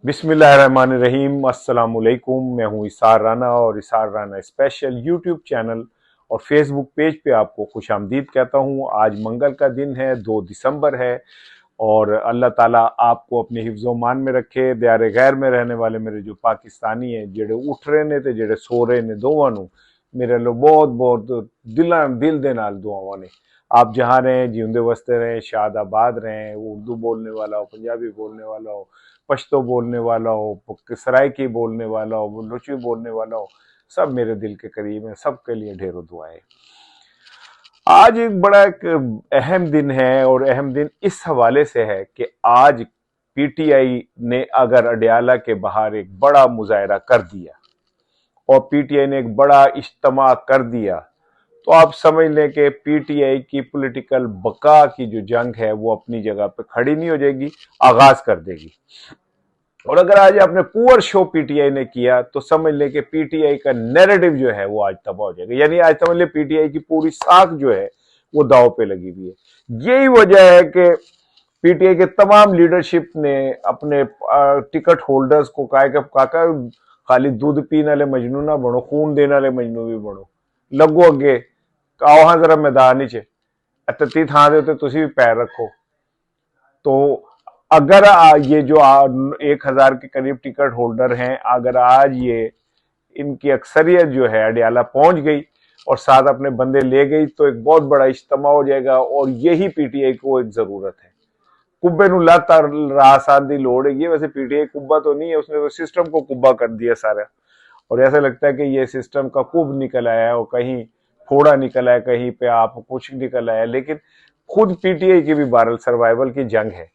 बिस्मिल्लाहिर्रहमानिर्रहीम। अस्सलामुअलैकुम। मैं हूं इसार राना और इसार राना स्पेशल यूट्यूब चैनल और फेसबुक पेज पे आपको खुशामदीद कहता हूं। आज मंगल का दिन है, 2 दिसंबर है और अल्लाह ताला आपको अपने हिफ्ज़ो मान में रखे। दियारे गैर में रहने वाले मेरे जो पाकिस्तानी हैं, जेड़े उठ रहे ने ते जेड़े सो रहे ने, दोवां नूं मेरे लो बहुत बहुत दिल दे नाल दुआवां ने। आप जहाँ रहें जिंदे वसते रहें, शाद आबाद रहें। वो उर्दू बोलने वाला हो, पंजाबी बोलने वाला हो, पश्तो बोलने वाला हो, सराइकी बोलने वाला हो, बलूची बोलने वाला हो, सब मेरे दिल के करीब हैं। सबके लिए ढेरों दुआएं। आज एक बड़ा एक अहम दिन है और अहम दिन इस हवाले से है कि आज पीटीआई ने अगर अडयाला के बाहर एक बड़ा मुजाहरा कर दिया और पीटीआई ने एक बड़ा इज्तिमा कर दिया, तो आप समझ लें कि पीटीआई की पॉलिटिकल बका की जो जंग है वो अपनी जगह पे खड़ी नहीं हो जाएगी, आगाज कर देगी। और अगर आज आपने पुअर शो पीटीआई ने किया तो समझ लें कि पीटीआई का नैरेटिव जो है वो आज तबाह हो जाएगा। यानी आज समझ लें पीटीआई की पूरी साख जो है वो दांव पे लगी हुई है। यही वजह है कि पीटीआई के तमाम लीडरशिप ने अपने टिकट होल्डर्स को कहा कि काका खाली दूध पीने वाले मजनू ना बनो, खून देने वाले मजनू भी बनो। लगो अगे, आओ हाँ जरा मैदान च तत्ती थां दे उत्ते तुसी भी पैर रखो। तो अगर ये जो 1,000 के करीब टिकट होल्डर हैं, अगर आज ये इनकी अक्सरियत जो है अडयाला पहुंच गई और साथ अपने बंदे ले गई तो एक बहुत बड़ा इज्तिमा हो जाएगा। और यही पीटीआई को एक जरूरत है। कुब्बे नु लत रासान दी लोड़ है। वैसे पीटीआई कुब्बा तो नहीं है, उसने तो सिस्टम को कुब्बा कर दिया सारा। और ऐसा लगता है कि ये सिस्टम का कुब निकल आया है और कहीं फोड़ा निकल आया, कहीं पे आप कुछ निकल आया। लेकिन खुद पीटीआई की भी बहरहाल सर्वाइवल की जंग है।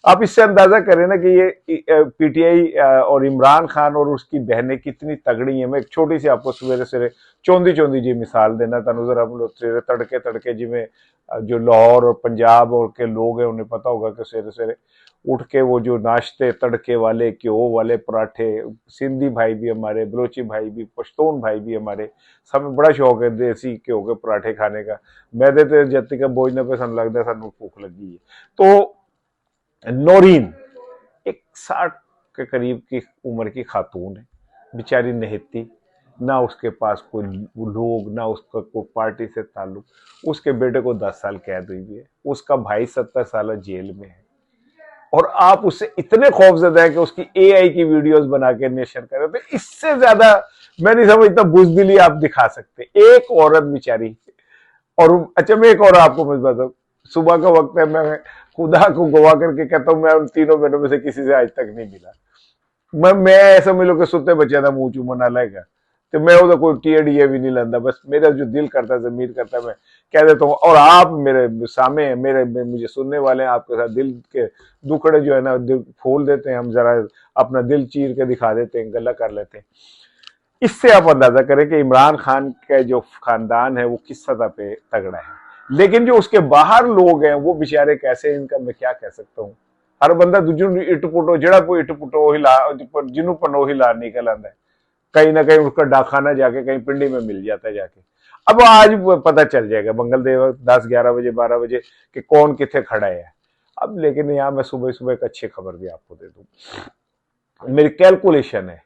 आप इससे अंदाजा करें ना कि ये पीटीआई और इमरान खान और उसकी बहनें कितनी तगड़ी हैं। मैं एक छोटी सी आपको सवेरे सवेरे चौंधी चौंधी जी मिसाल देना तानू जरा सवेरे तड़के तड़के जिमें जो लाहौर और पंजाब और के लोग हैं उन्हें पता होगा कि सवेरे सवेरे उठ के वो जो नाश्ते तड़के वाले घ्यो वाले पराठे, सिंधी भाई भी हमारे, बलोची भाई भी, पश्तून भाई भी हमारे, सब में बड़ा शौक है देसी घ्यो के पराठे खाने का। मैदे ते जत्ती का बोझने पे सन लगता है सानू भूख लगी है। तो नौरीन एक 60 के करीब की उम्र की खातून है, बेचारी नहती, ना उसके पास कोई लोग, ना उसका कोई पार्टी से ताल्लुक। उसके बेटे को 10 साल कैद हुई है, उसका भाई 70 साल जेल में है। और आप उससे इतने खौफजदा है कि उसकी एआई की वीडियोस बना के नेशर कर रहे थे। इससे ज्यादा मैं नहीं समझता बुजदिली आप दिखा सकते। एक औरत बेचारी। और अच्छा, मैं एक और आपको मैं बताऊं, सुबह का वक्त है, मैं खुदा को गवाह करके कहता हूं मैं उन तीनों बहनों में से किसी से आज तक नहीं मिला। मैं ऐसा मिलो कि सुते बच्चे का मुंह चूमन ना लाएगा तो मैं उधर कोई टीए भी नहीं लाता। बस मेरा जो दिल करता है, जमीर करता है, मैं कह देता हूँ। और आप मेरे सामने मेरे मुझे सुनने वाले हैं, आपके साथ दिल के दुखड़े जो है ना दिल खोल देते हैं, हम जरा अपना दिल चीर के दिखा देते हैं, गला कर लेते हैं। इससे आप अंदाजा करें कि इमरान खान का जो खानदान है वो किस सतह पे तगड़ा है। लेकिन जो उसके बाहर लोग हैं वो बेचारे कैसे, इनका मैं क्या कह सकता हूँ। हर बंदा दूजू इट पुटो जड़ा कोई इट पुटो हिला जिन्हों पनो हिला निकल आंदा है। कहीं ना कहीं उसका डाखाना जाके कहीं पिंडी में मिल जाता है जाके। अब आज पता चल जाएगा मंगल देव 10-11 बजे 12 बजे कि कौन कितने खड़ा है। अब लेकिन यहाँ मैं सुबह सुबह एक अच्छी खबर भी आपको दे दूं। मेरी कैलकुलेशन है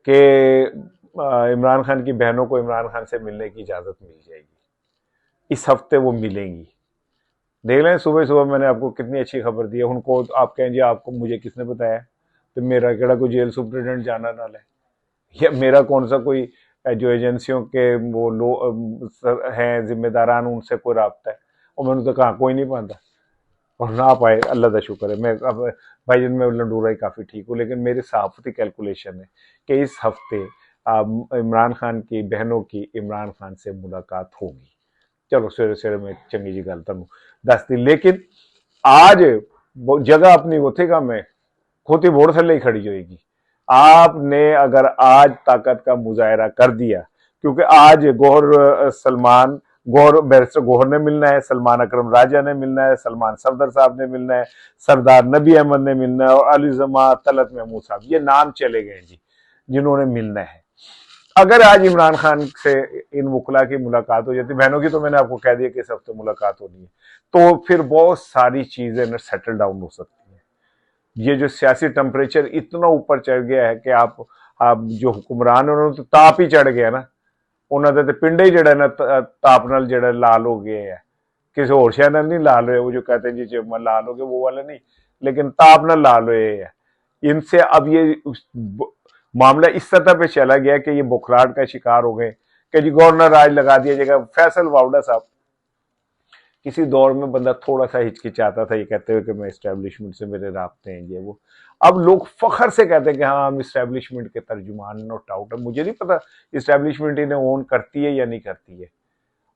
कि इमरान खान की बहनों को इमरान खान से मिलने की इजाजत मिल जाएगी। इस हफ्ते वो मिलेंगी। देख लें सुबह सुबह मैंने आपको कितनी अच्छी खबर दी है। उनको आप कहेंगे आपको मुझे किसने बताया, तो मेरा केड़ा कोई जेल सुप्रिटेंडेंट जाना ना है, या मेरा कौन सा कोई जो एजेंसियों के वो लोग हैं जिम्मेदारान उनसे कोई रबता है। और मैंने तो कहा कोई नहीं पाता और ना पाए। अल्लाह का शुक्र है। मैं अब भाई जिनमें लंडूरा ही काफ़ी ठीक हूँ। लेकिन मेरी सहाफती कैलकुलेशन है कि इस हफ्ते इमरान खान की बहनों की इमरान खान से मुलाकात होगी। चलो सवेरे सवेरे मैं चंगी जी गल तुम दस दी। लेकिन आज जगह अपनी उठेगा मैं खोती बोड़ थले ही खड़ी होगी। आपने अगर आज ताकत का मुजाहरा कर दिया, क्योंकि आज गौहर सलमान गौहर बैरिस्टर गौहर ने मिलना है, सलमान अकरम राजा ने मिलना है, सलमान सफदर साहब ने मिलना है, सरदार नबी अहमद ने मिलना है और अली जमा तलत महमूद साहब, ये नाम चले गए जी जिन्होंने मिलना है। अगर आज इमरान खान से इन वकला की मुलाकात हो जाती, बहनों की तो मैंने आपको कह दिया कि इस हफ्ते मुलाकात होनी है, तो फिर बहुत सारी चीजें सेटल डाउन हो सकती हैं। ये जो सियासी टेम्परेचर इतना ऊपर चढ़ गया है कि आप जो हुक्मरान है उन्होंने तो ताप ही चढ़ गया ना, उन्होंने तो पिंड ही जड़ा ना ताप नाल जड़ा लाल हो गए है, किसी और शायद नहीं लाल हुए, वो जो कहते हैं जी लाल हो गए वो वाले नहीं, लेकिन ताप नाल लाल हुए है। इनसे अब ये मामला इस सतह पे चला गया कि ये बुखराट का शिकार हो गए कि जी गवर्नर राज लगा दिया जाएगा। फैसल वावड़ा साहब, किसी दौर में बंदा थोड़ा सा हिचकिचाता था ये कहते हुए कि मैं इस्टेब्लिशमेंट से मेरे राब्ते हैं ये वो, अब लोग फखर से कहते हैं कि हाँ हम इस्टेब्लिशमेंट के तर्जुमान, नो डाउट है। मुझे नहीं पता इस्टेब्लिशमेंट इन्हें ओन करती है या नहीं करती है,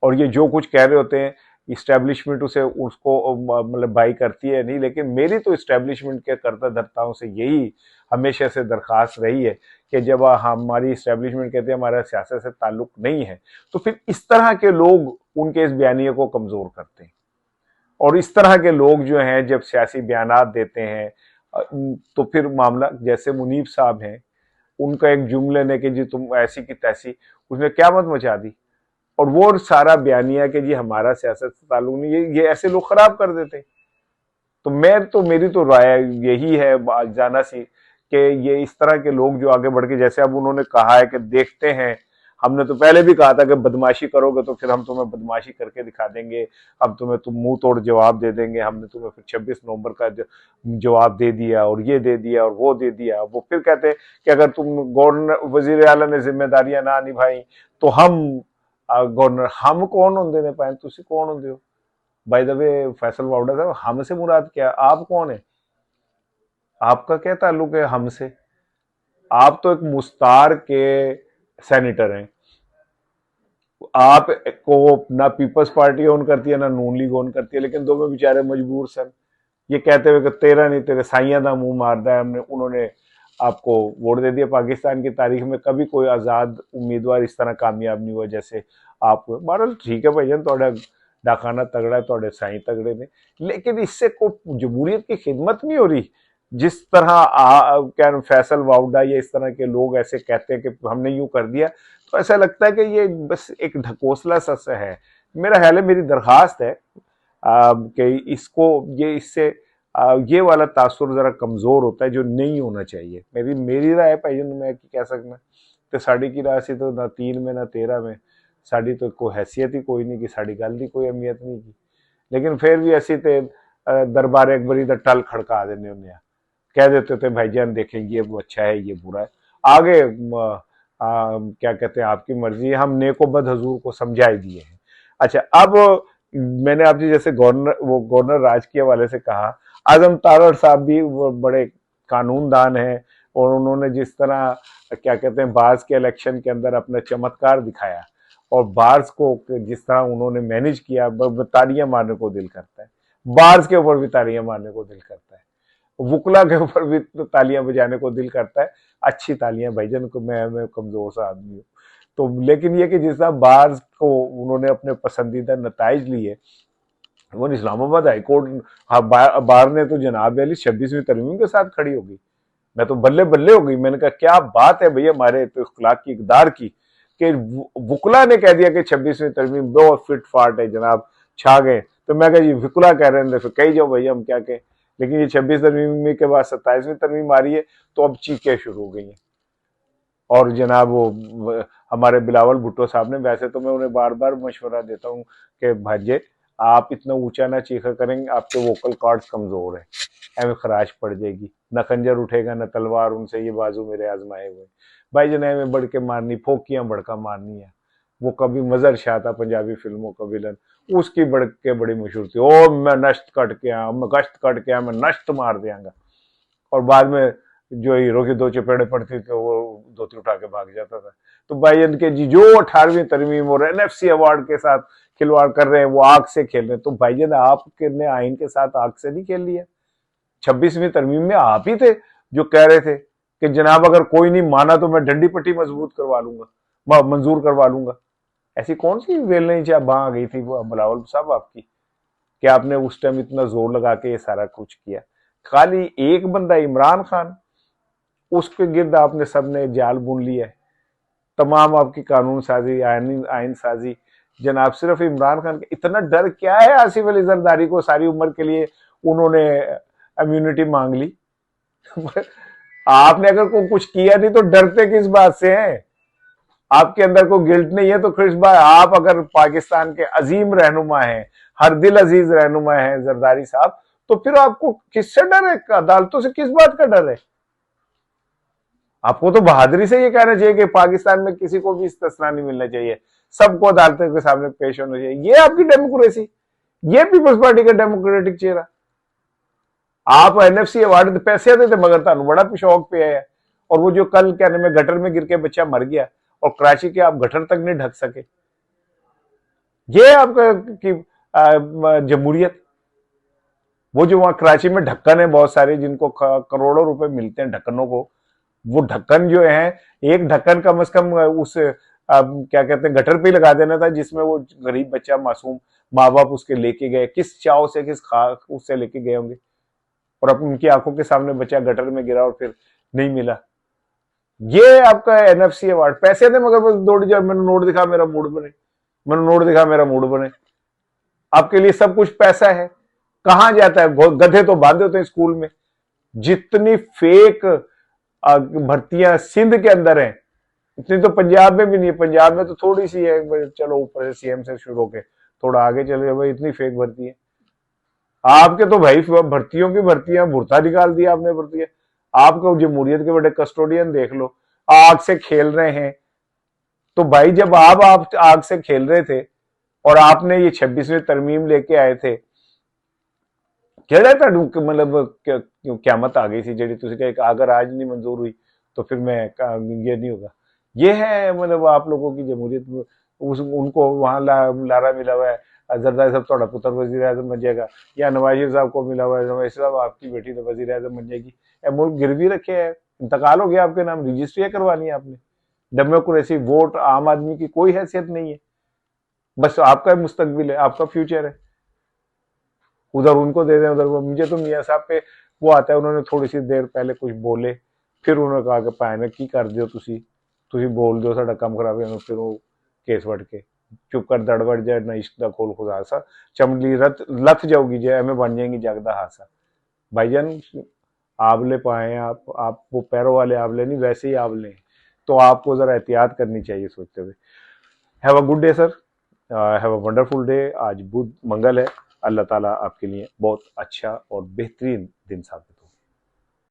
और ये जो कुछ कह रहे होते हैं इस्टेब्लिशमेंट उसे उसको मतलब बाई करती है नहीं, लेकिन मेरी तो इस्टेब्लिशमेंट के कर्ता धर्ताओं से यही हमेशा से दरख्वास्त रही है कि जब हमारी इस्टेब्लिशमेंट कहते हैं हमारा सियासत से ताल्लुक नहीं है, तो फिर इस तरह के लोग उनके इस बयानिए को कमजोर करते हैं, और इस तरह के लोग जो हैं जब सियासी बयानात देते हैं तो फिर मामला, जैसे मुनीब साहब हैं, उनका एक जुमले ने कि जी तुम ऐसी की तैसी, उसने क्या मत मचा दी, और वो सारा बयानिया कि जी हमारा सियासत से ताल्लुक नहीं, ये ऐसे लोग खराब कर देते। तो मेरी तो राय यही है जाना सी कि ये इस तरह के लोग जो आगे बढ़ के, जैसे अब उन्होंने कहा है कि देखते हैं, हमने तो पहले भी कहा था कि बदमाशी करोगे तो फिर हम तुम्हें बदमाशी करके दिखा देंगे, अब तुम मुंह तोड़ जवाब दे देंगे, हमने तुम्हें फिर 26 नवंबर का जवाब दे दिया और ये दे दिया और वो दे दिया। वो फिर कहते हैं कि अगर तुम गवर्नर वजीर आला ने जिम्मेदारियां ना निभाई तो हम गवर्नर, हम कौन होंगे ने पाए, तुसी कौन होंगे हो by the way Faisal Vawda साहब, हमसे मुराद क्या, आप कौन है, आपका क्या ताल्लुक है हमसे, आप तो एक मुस्तार के सेनेटर हैं, आप को ना पीपल्स पार्टी ओन करती है ना नून लीग ओन करती है, लेकिन दोनों बेचारे मजबूर सन ये कहते हुए कि तेरा नहीं तेरे साइया का मुंह मारदा है, हमने उन्होंने आपको वोट दे दिया। पाकिस्तान की तारीख में कभी कोई आज़ाद उम्मीदवार इस तरह कामयाब नहीं हुआ जैसे आप। बहरहाल ठीक है भाईजान, थोड़ा डाकाना तगड़ा है, थोड़े साई तगड़े ने, लेकिन इससे कोई जमहूरियत की खिदमत नहीं हो रही। जिस तरह क्या फैसल वावड़ा या इस तरह के लोग ऐसे कहते हैं कि हमने यूं कर दिया, तो ऐसा लगता है कि ये बस एक ढकोसला सा है। मेरा ख्याल है, मेरी दरखास्त है कि इसको ये इससे ये वाला तासुर जरा कमजोर होता है जो नहीं होना चाहिए। मेरी राय भाई मैं कह सकना तो साड़ी की राय से तो ना 3 में ना 13 में साड़ी तो कोई हैसियत ही कोई नहीं कि साड़ी गल की कोई अहमियत नहीं की, लेकिन फिर भी ऐसी तो दरबार अकबरी का टल खड़का देने उन्हें कह देते थे भाईजान देखें ये वो अच्छा है ये बुरा है, आगे क्या कहते हैं आपकी मर्जी है, हम नेकोबद हजूर को समझा ही दिए हैं। अच्छा, अब मैंने आपसे जैसे गवर्नर राज के हवाले से कहा, आजम तारड़ साहब भी वो बड़े कानूनदान हैं, और उन्होंने जिस तरह क्या कहते हैं बार्स के इलेक्शन के अंदर अपना चमत्कार दिखाया और बार्स को जिस तरह उन्होंने मैनेज किया, तालियां मारने को दिल करता है। बार्स के ऊपर भी तालियां मारने को दिल करता है, वुकला के ऊपर भी तो तालियां बजाने को दिल करता है। अच्छी तालियां भाईजान को, मैं कमजोर सा आदमी हूँ तो, लेकिन ये कि जिस तरह बार्स को उन्होंने अपने पसंदीदा नताइज लिए, वो इस्लामाबाद हाईकोर्ट बार ने तो जनाब अली 26वीं तरमीम के साथ खड़ी होगी। मैं तो बल्ले बल्ले हो गई, मैंने कहा क्या बात है भैया हमारे तो इख्तिलाफ की इकदार की कि वुकला ने कह दिया कि 26वीं तरमीम बहुत फिट फाट है जनाब, छा गए। तो मैं कहा जी वुकला कह रहे हैं, फिर कही जाओ भैया हम क्या कहें, लेकिन ये 26 तरमीम के बाद 27वीं तरमीम आ रही है तो अब चीखें शुरू हो गई हैं। और जनाब वो हमारे बिलावल भुट्टो साहब ने, वैसे तो मैं उन्हें बार बार मशवरा देता हूँ कि भाजे आप इतना ऊंचा ना चीखा करेंगे, आपके वोकल कॉर्ड्स कमजोर है, एवं खराश पड़ जाएगी, न खंजर उठेगा न तलवार उनसे ये बाजू मेरे आजमाए हुए। भाई जनाब में बढ़ के मारनी, फोकियां बढ़का मारनी है। वो कभी मजर शाह था पंजाबी फिल्मों का विलन, उसकी बढ़ के बड़ी मशहूर थी, ओ मैं नश्त कट के आया, मैं गश्त कट के आया, मैं नश्त मार दियांगा। और बाद में जो हीरो की 2 चपेड़े पड़ती थी वो धोती उठा के भाग जाता था। तो भाई इनके जी जो 18वीं तरमीम और NFC अवार्ड के साथ खिलवाड़ कर रहे हैं, वो आग से खेल रहे हैं। तो भाईजान आपने आइन के साथ आग से नहीं खेल लिया। 26वीं तरमीम में आप ही थे जो कह रहे थे कि जनाब अगर कोई नहीं माना तो मैं डंडी पट्टी मजबूत करवा लूंगा, मंजूर करवा लूंगा। ऐसी कौन सी वेल नहीं चाह आ गई थी वो बिलावल साहब आपकी कि आपने उस टाइम इतना जोर लगा के ये सारा कुछ किया। खाली एक बंदा इमरान खान, उसके गिर्द आपने सबने जाल बुन लिया है। तमाम आपकी कानून साजी, आइन साजी, जनाब सिर्फ इमरान खान का इतना डर क्या है आसिफ अली जरदारी को, सारी उम्र के लिए उन्होंने इम्यूनिटी मांग ली। आपने अगर को कुछ किया नहीं तो डरते किस बात से हैं? आपके अंदर कोई गिल्ट नहीं है तो किस बात? आप अगर पाकिस्तान के अजीम रहनुमा हैं, हर दिल अजीज रहनुमा हैं जरदारी साहब, तो फिर आपको किससे डर है? अदालतों से किस बात का डर है? आपको तो बहादुरी से ये कहना चाहिए कि पाकिस्तान में किसी को भी इस्तिस्ना नहीं मिलना चाहिए, सबको अदालतों के सामने पेश होना चाहिए। ये आपकी डेमोक्रेसी, ये पीपल्स पार्टी का डेमोक्रेटिक चेहरा। आप एनएफसी अवार्ड पैसे देते मगर तुम बड़ा शौक पे है। और वो जो कल क्या नाम है गटर में गिर के बच्चा मर गया और कराची के आप गटर तक नहीं ढक सके, ये आपका की जमहूरियत। वो जो वहां कराची में ढक्कन है बहुत सारे जिनको करोड़ों रुपए मिलते हैं ढक्कनों को, वो ढक्कन जो है, एक ढक्कन कम से कम उस क्या कहते हैं गटर पे ही लगा देना था जिसमें वो गरीब बच्चा मासूम माँ बाप उसके लेके गए, किस चाव से किस खा उससे लेके गए होंगे, और अब उनकी आंखों के सामने बच्चा गटर में गिरा और फिर नहीं मिला। ये आपका एनएफसी अवार्ड, पैसे दे मगर बस दौड़ जाओ, मैंने नोट दिखा मेरा मूड बने, मैंने नोट दिखा मेरा मूड बने। आपके लिए सब कुछ पैसा है। कहां जाता है? गधे तो बांधे होते हैं स्कूल में। जितनी फेक भर्तियां सिंध के अंदर हैं इतनी तो पंजाब में भी नहीं है। पंजाब में तो थोड़ी सी है, चलो ऊपर से सीएम से शुरू होके थोड़ा आगे चले भाई, इतनी फेक भर्ती है। आपके तो भाई भर्तियों की भर्तियां भुरता निकाल दिया आपने भर्तियां। आपको जमहूरियत के बड़े कस्टोडियन देख लो, आग से खेल रहे हैं। तो भाई जब आप आग से खेल रहे थे और आपने ये 26वीं तरमीम लेके आए थे, मतलब क्यामत आ गई थी जी तुझे कहे अगर आज नहीं मंजूर हुई तो फिर मैं ये नहीं होगा। ये है मतलब आप लोगों की जमहूरियत। उनको वहां लारा मिला हुआ है, जरदारी साहब थोड़ा पुत्र वजीर आजम बन जाएगा, या नवाज शरीफ साहब को मिला हुआ है, नवाज साहब आपकी बेटी तो वजीर आजम बन जाएगी। मुल्क गिरवी रखे है, इंतकाल हो गया आपके नाम, रजिस्ट्री करवानी है आपने। डेमोक्रेसी वोट आम आदमी की कोई हैसियत नहीं है, बस आपका मुस्तकबिल है, आपका फ्यूचर है। उधर उनको दे दें, उधर वो। मुझे तो मियाँ साहब पे वो आता है, उन्होंने थोड़ी सी देर पहले कुछ बोले, फिर उन्होंने कहा कि भाई की कर दो तुसी बोल दो साडा काम खराब है, फिर वो केस वट के चुप कर दड़बड़ जाए ना इश्क दा खोल खुदा सा चमड़ी लथ जाओगी जे एवं बन जाएंगी जगदा हासा। भाईजान आंवले पाए आप वो पैरों वाले आंवले नहीं, वैसे ही आंवले हैं, तो आपको जरा एहतियात करनी चाहिए सोचते हुए। Have a good day sir, have a wonderful day. आज बुध मंगल है, अल्लाह ताला आपके लिए बहुत अच्छा और बेहतरीन दिन साबित हो।